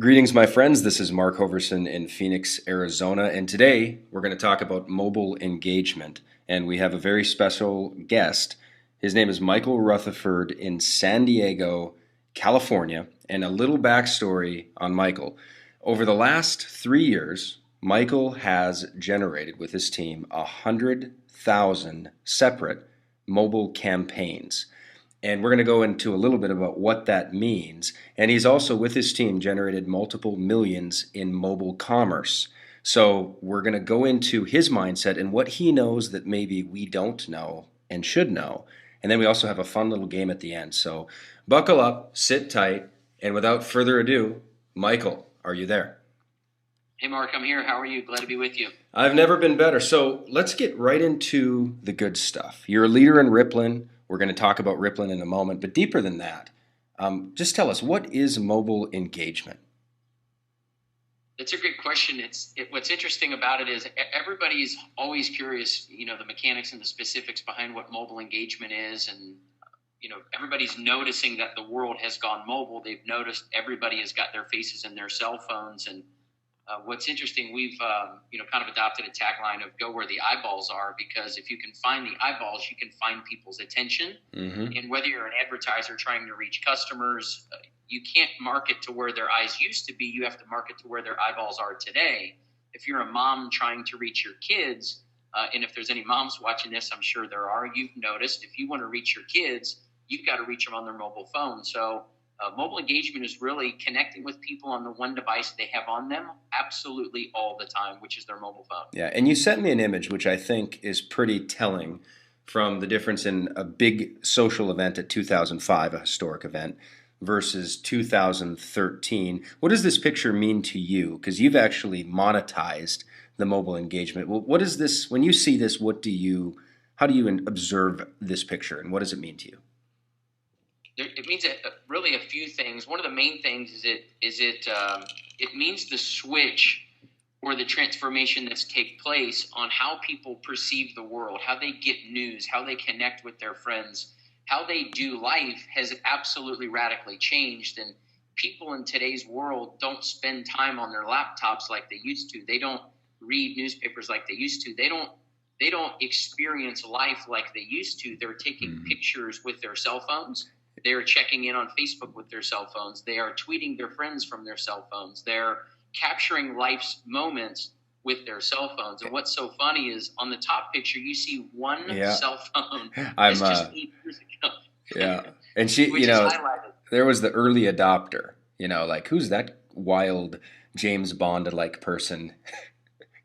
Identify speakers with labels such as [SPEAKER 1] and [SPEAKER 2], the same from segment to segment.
[SPEAKER 1] Greetings, my friends. This is Mark Hoverson in Phoenix, Arizona, and today we're going to talk about mobile engagement. And we have a very special guest. His name is Michael Rutherford in San Diego, California. And a little backstory on Michael. Over the last 3 years, Michael has generated with his team 100,000 separate mobile campaigns. And we're going to go into a little bit about what that means. And he's also, with his team, generated multiple millions in mobile commerce. So we're going to go into his mindset and what he knows that maybe we don't know and should know. And then we also have a fun little game at the end. So buckle up, sit tight, and without further ado, Michael, are you there?
[SPEAKER 2] Hey, Mark, I'm here. How are you? Glad to be with you.
[SPEAKER 1] I've never been better. So let's get right into the good stuff. You're a leader in Rippln. We're going to talk about Rippln in a moment, but deeper than that, just tell us, what is mobile engagement?
[SPEAKER 2] That's a great question. What's interesting about it is everybody's always curious, the mechanics and the specifics behind what mobile engagement is. And, everybody's noticing that the world has gone mobile. They've noticed everybody has got their faces in their cell phones. And what's interesting, we've kind of adopted a tagline of "Go where the eyeballs are," because if you can find the eyeballs, you can find people's attention.
[SPEAKER 1] Mm-hmm.
[SPEAKER 2] And whether you're an advertiser trying to reach customers, you can't market to where their eyes used to be. You have to market to where their eyeballs are today. If you're a mom trying to reach your kids, and if there's any moms watching this, I'm sure there are. You've noticed if you want to reach your kids, you've got to reach them on their mobile phone. So mobile engagement is really connecting with people on the one device they have on them absolutely all the time, which is their mobile phone.
[SPEAKER 1] Yeah, and you sent me an image which I think is pretty telling from the difference in a big social event at 2005, a historic event, versus 2013. What does this picture mean to you? Because you've actually monetized the mobile engagement. Well, what is this, when you see this, how do you observe this picture, and what does it mean to you?
[SPEAKER 2] It means really a few things. One of the main things is it means the switch or the transformation that's take place on how people perceive the world, how they get news, how they connect with their friends, how they do life has absolutely radically changed. And people in today's world don't spend time on their laptops like they used to. They don't read newspapers like they used to. They don't experience life like they used to. They're taking pictures with their cell phones. They're checking in on Facebook with their cell phones. They are tweeting their friends from their cell phones. They're capturing life's moments with their cell phones. And what's so funny is on the top picture, you see one cell phone that's just 8 years ago.
[SPEAKER 1] Yeah. And she,
[SPEAKER 2] which is highlighted.
[SPEAKER 1] There was the early adopter, like, who's that wild James Bond-like person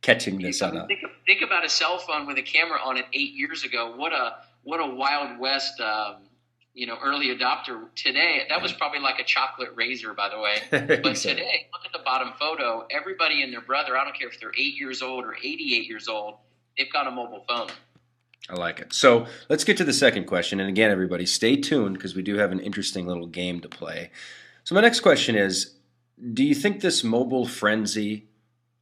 [SPEAKER 1] catching this on a...
[SPEAKER 2] Think about a cell phone with a camera on it 8 years ago. What a Wild West early adopter. Today, that was probably like a chocolate razor, by the way. But today, look at the bottom photo. Everybody and their brother, I don't care if they're 8 years old or 88 years old, they've got a mobile phone.
[SPEAKER 1] I like it. So let's get to the second question. And again, everybody, stay tuned because we do have an interesting little game to play. So my next question is, do you think this mobile frenzy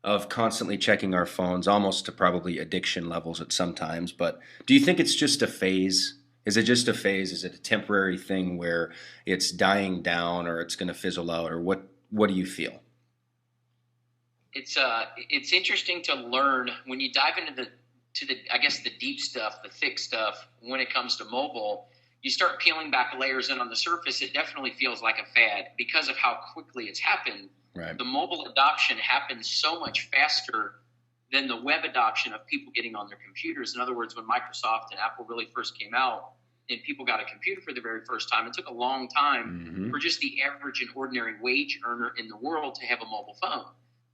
[SPEAKER 1] of constantly checking our phones, almost to probably addiction levels at some times, but do you think it's just a phase? Is it just a phase? Is it a temporary thing where it's dying down or it's going to fizzle out, or what do you feel?
[SPEAKER 2] It's interesting to learn when you dive into the deep stuff, the thick stuff. When it comes to mobile, you start peeling back layers, and on the surface, it definitely feels like a fad because of how quickly it's happened.
[SPEAKER 1] Right.
[SPEAKER 2] The mobile adoption happens so much faster than the web adoption of people getting on their computers. In other words, when Microsoft and Apple really first came out and people got a computer for the very first time, it took a long time for just the average and ordinary wage earner in the world to have a mobile phone.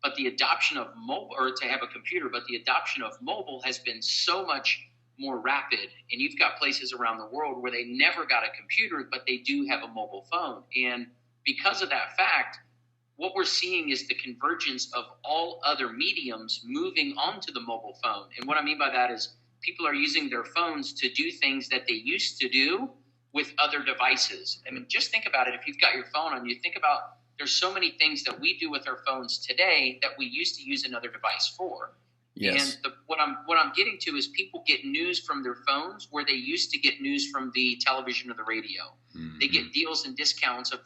[SPEAKER 2] But the adoption of mobile, or to have a computer, but the adoption of mobile has been so much more rapid. And you've got places around the world where they never got a computer, but they do have a mobile phone. And because of that fact, what we're seeing is the convergence of all other mediums moving onto the mobile phone. And what I mean by that is people are using their phones to do things that they used to do with other devices. I mean, just think about it. If you've got your phone on, you think about there's so many things that we do with our phones today that we used to use another device for. And
[SPEAKER 1] Yes.
[SPEAKER 2] what I'm getting to is people get news from their phones where they used to get news from the television or the radio. They
[SPEAKER 1] Mm-hmm.
[SPEAKER 2] get deals and discounts of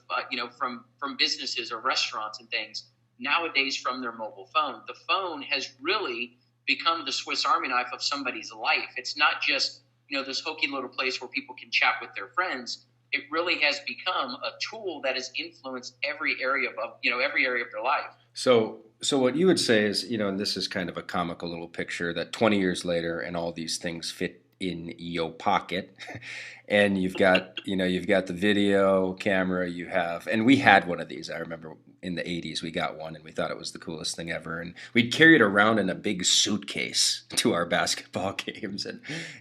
[SPEAKER 2] from businesses or restaurants and things nowadays from their mobile phone. The phone has really become the Swiss Army knife of somebody's life. It's not just this hokey little place where people can chat with their friends. It really has become a tool that has influenced every area of their life.
[SPEAKER 1] So what you would say is, and this is kind of a comical little picture that 20 years later, and all these things fit in your pocket, and you've got the video camera, and we had one of these. I remember in the 80s we got one, and we thought it was the coolest thing ever, and we'd carry it around in a big suitcase to our basketball games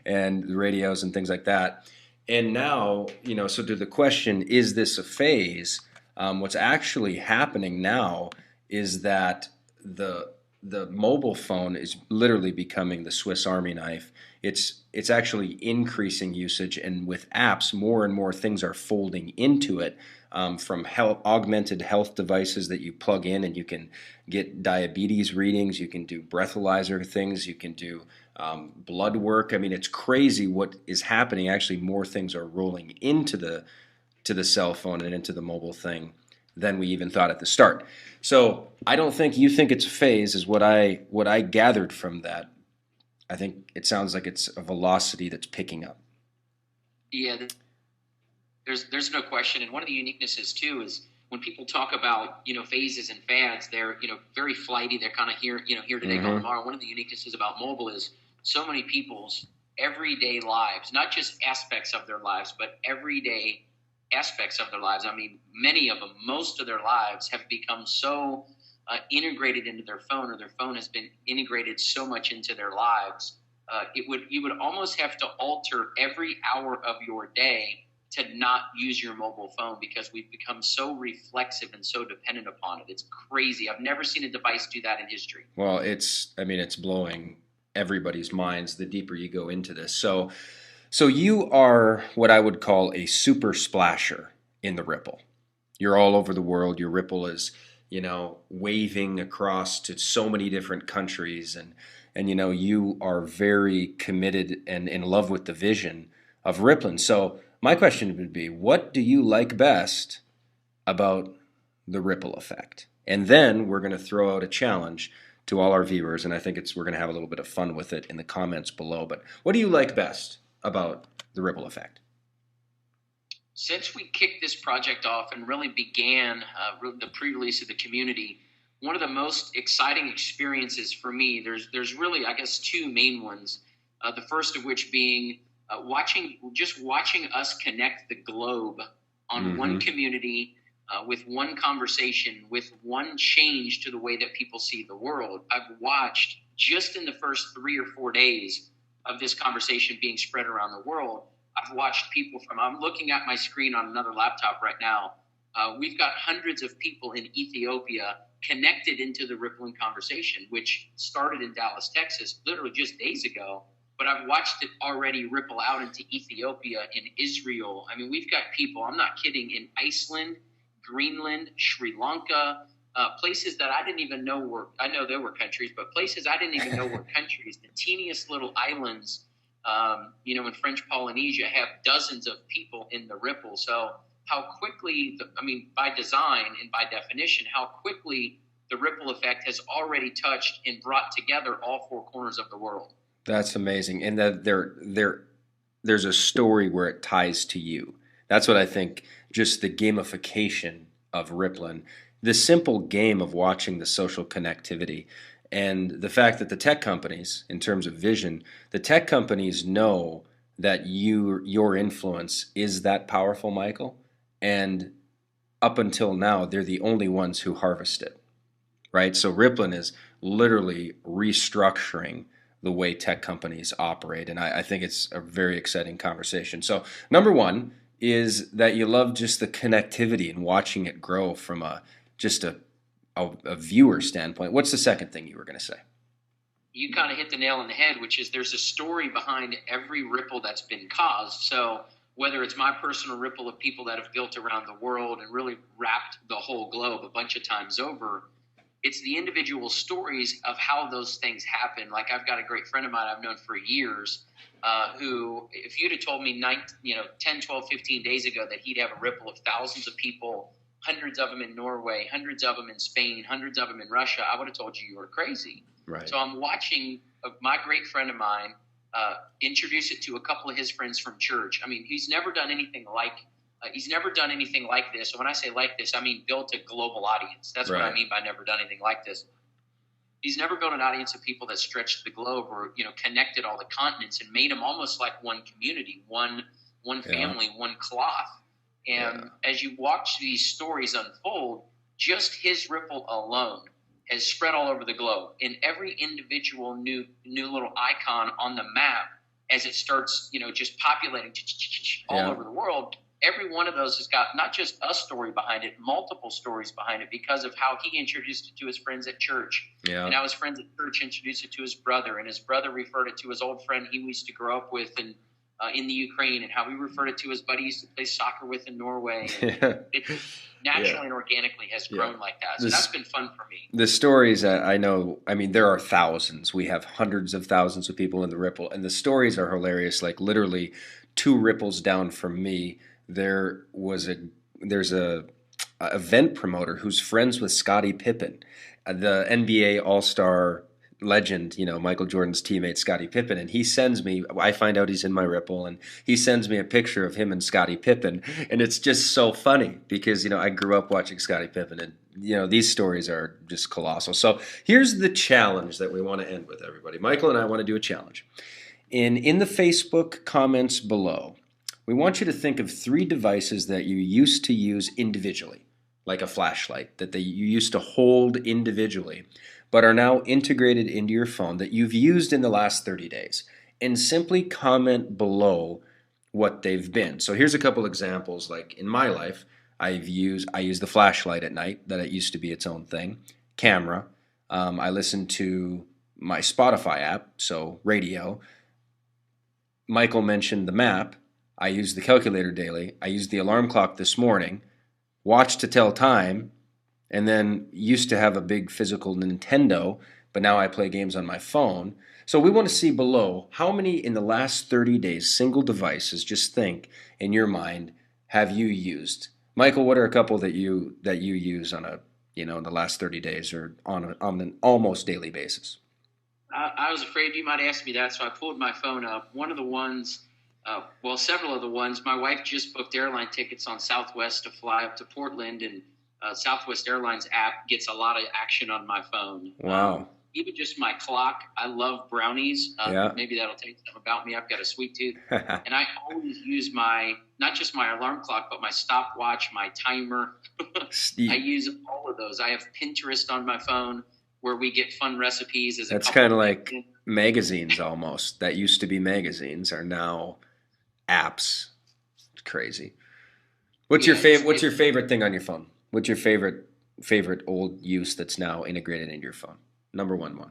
[SPEAKER 1] and the radios and things like that. And now, so to the question, is this a phase? What's actually happening now is that the mobile phone is literally becoming the Swiss Army knife. It's actually increasing usage, and with apps, more and more things are folding into it. From augmented health devices that you plug in, and you can get diabetes readings, you can do breathalyzer things, you can do blood work. I mean, it's crazy what is happening. Actually, more things are rolling into the cell phone and into the mobile thing than we even thought at the start. So I don't think you think it's a phase, is what I gathered from that. I think it sounds like it's a velocity that's picking up.
[SPEAKER 2] Yeah, there's no question, and one of the uniquenesses too is when people talk about phases and fads, they're very flighty. They're kind of here today, gone tomorrow. One of the uniquenesses about mobile is so many people's everyday lives, not just aspects of their lives, but everyday aspects of their lives. I mean, many of them, most of their lives have become so integrated into their phone, or their phone has been integrated so much into their lives. You would almost have to alter every hour of your day to not use your mobile phone, because we've become so reflexive and so dependent upon it. It's crazy. I've never seen a device do that in history.
[SPEAKER 1] Well, it's blowing everybody's minds the deeper you go into this. So you are what I would call a super splasher in the Rippln. You're all over the world. Your Rippln is, waving across to so many different countries, and you are very committed and in love with the vision of Rippln. So my question would be, what do you like best about the ripple effect? And then we're going to throw out a challenge to all our viewers, and I think we're going to have a little bit of fun with it in the comments below. But what do you like best about the ripple effect?
[SPEAKER 2] Since we kicked this project off and really began the pre-release of the community, one of the most exciting experiences for me, there's really, I guess, two main ones. The first of which being watching us connect the globe on one community, with one conversation, with one change to the way that people see the world. I've watched, just in the first 3 or 4 days of this conversation being spread around the world, I've watched people I'm looking at my screen on another laptop right now. We've got hundreds of people in Ethiopia connected into the Rippln conversation, which started in Dallas, Texas, literally just days ago. But I've watched it already ripple out into Ethiopia, in Israel. I mean, we've got people, I'm not kidding, in Iceland, Greenland, Sri Lanka, places that I didn't even know I know there were countries, but places I didn't even know were countries. The teeniest little islands, in French Polynesia, have dozens of people in the Rippln. So how quickly, by design and by definition, how quickly the ripple effect has already touched and brought together all four corners of the world.
[SPEAKER 1] That's amazing. And that there's a story where it ties to you. That's what I think, just the gamification of Rippln, the simple game of watching the social connectivity, and the fact that the tech companies, in terms of vision, the tech companies know that your influence is that powerful, Michael, and up until now, they're the only ones who harvest it, right? So Rippln is literally restructuring the way tech companies operate, and I think it's a very exciting conversation. So number one is that you love just the connectivity and watching it grow from a viewer standpoint. What's the second thing you were going to say?
[SPEAKER 2] You kind of hit the nail on the head, which is there's a story behind every ripple that's been caused. So whether it's my personal ripple of people that have built around the world and really wrapped the whole globe a bunch of times over, it's the individual stories of how those things happen. Like I've got a great friend of mine I've known for years who, if you'd have told me 10, 12, 15 days ago that he'd have a ripple of thousands of people, hundreds of them in Norway, hundreds of them in Spain, hundreds of them in Russia, I would have told you were crazy.
[SPEAKER 1] Right.
[SPEAKER 2] So I'm watching my great friend of mine introduce it to a couple of his friends from church. I mean, he's never done anything like this. So when I say like this, I mean built a global audience. That's what I mean by never done anything like this. He's never built an audience of people that stretched the globe or, connected all the continents and made them almost like one community, one family, one cloth. And as you watch these stories unfold, just his ripple alone has spread all over the globe. And every individual new little icon on the map, as it starts, just populating all over the world, every one of those has got not just a story behind it, multiple stories behind it because of how he introduced it to his friends at church. Yeah. And how his friends at church introduced it to his brother, and his brother referred it to his old friend he used to grow up with in the Ukraine, and how he referred it to his buddy he used to play soccer with in Norway. It naturally and organically has grown like that. So that's been fun for me.
[SPEAKER 1] The stories, I know, I mean, there are thousands. We have hundreds of thousands of people in the Ripple, and the stories are hilarious. Like literally 2 ripples down from me, there's a event promoter who's friends with Scottie Pippen, the NBA All-Star legend, Michael Jordan's teammate Scottie Pippen, and he sends me, I find out he's in my Ripple, and he sends me a picture of him and Scottie Pippen, and it's just so funny because, I grew up watching Scottie Pippen, and, these stories are just colossal. So here's the challenge that we want to end with, everybody. Michael and I want to do a challenge. In the Facebook comments below, we want you to think of 3 devices that you used to use individually, like a flashlight that you used to hold individually, but are now integrated into your phone that you've used in the last 30 days. And simply comment below what they've been. So here's a couple examples. Like in my life, I use the flashlight at night, that it used to be its own thing. Camera. I listen to my Spotify app, so radio. Michael mentioned the map. I use the calculator daily. I used the alarm clock this morning. Watch to tell time. And then used to have a big physical Nintendo, but now I play games on my phone. So we want to see below how many in the last 30 days, single devices, just think in your mind, have you used? Michael, what are a couple that you use on in the last 30 days or on an almost daily basis?
[SPEAKER 2] I was afraid you might ask me that, so I pulled my phone up. One of the ones, several of the ones, my wife just booked airline tickets on Southwest to fly up to Portland, and Southwest Airlines app gets a lot of action on my phone.
[SPEAKER 1] Wow.
[SPEAKER 2] Even just my clock. I love brownies. Maybe that'll tell you something about me. I've got a sweet tooth. And I always use not just my alarm clock, but my stopwatch, my timer. I use all of those. I have Pinterest on my phone where we get fun recipes.
[SPEAKER 1] That's kind of like magazines almost. That used to be magazines are now apps. It's crazy. What's your favorite thing on your phone? What's your favorite old use that's now integrated into your phone? Number one.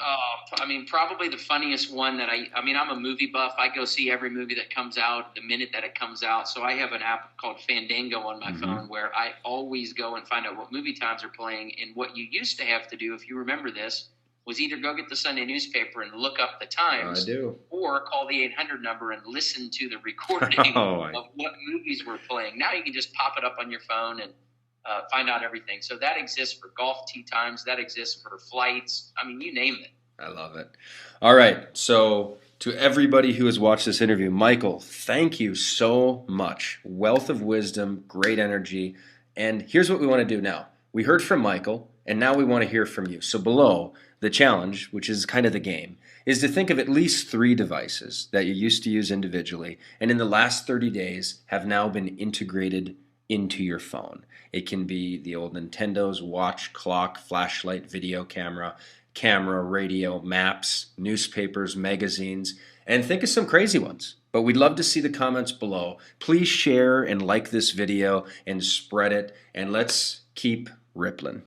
[SPEAKER 2] Probably the funniest one that I'm a movie buff. I go see every movie that comes out the minute that it comes out. So I have an app called Fandango on my phone where I always go and find out what movie times are playing. And what you used to have to do, if you remember this, was either go get the Sunday newspaper and look up the times, or call the 800 number and listen to the recording of what movies were playing. Now you can just pop it up on your phone and find out everything. So that exists for golf tee times. That exists for flights. I mean, you name it.
[SPEAKER 1] I love it. All right. So to everybody who has watched this interview, Michael, thank you so much. Wealth of wisdom, great energy. And here's what we want to do now. We heard from Michael, and now we want to hear from you. So below, the challenge, which is kind of the game, is to think of at least 3 devices that you used to use individually and in the last 30 days have now been integrated into your phone. It can be the old Nintendos, watch, clock, flashlight, video camera, radio, maps, newspapers, magazines, and think of some crazy ones. But we'd love to see the comments below. Please share and like this video and spread it, and let's keep rippling.